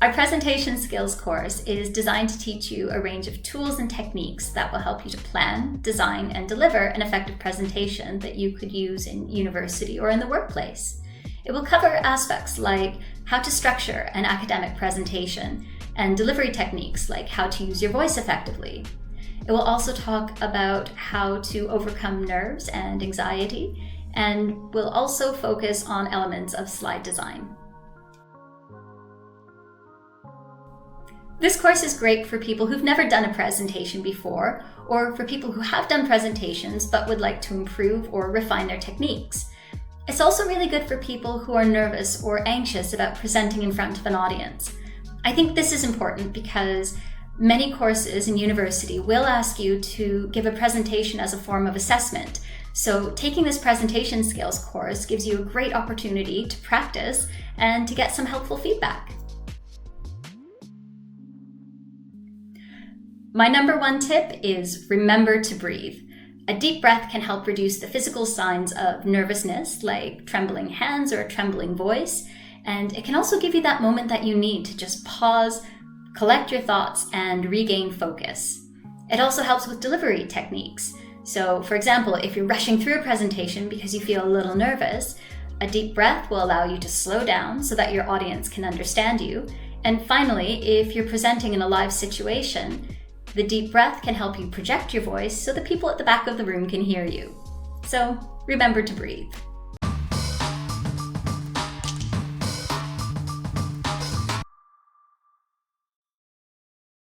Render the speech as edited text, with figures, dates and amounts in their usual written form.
Our presentation skills course is designed to teach you a range of tools and techniques that will help you to plan, design, and deliver an effective presentation that you could use in university or in the workplace. It will cover aspects like how to structure an academic presentation and delivery techniques like how to use your voice effectively. It will also talk about how to overcome nerves and anxiety, and will also focus on elements of slide design. This course is great for people who've never done a presentation before, or for people who have done presentations but would like to improve or refine their techniques. It's also really good for people who are nervous or anxious about presenting in front of an audience. I think this is important because many courses in university will ask you to give a presentation as a form of assessment. So taking this presentation skills course gives you a great opportunity to practice and to get some helpful feedback. My number one tip is remember to breathe. A deep breath can help reduce the physical signs of nervousness, like trembling hands or a trembling voice, and it can also give you that moment that you need to just pause, collect your thoughts, and regain focus. It also helps with delivery techniques. So, for example, if you're rushing through a presentation because you feel a little nervous, a deep breath will allow you to slow down so that your audience can understand you. And finally, if you're presenting in a live situation, the deep breath can help you project your voice so the people at the back of the room can hear you. So remember to breathe.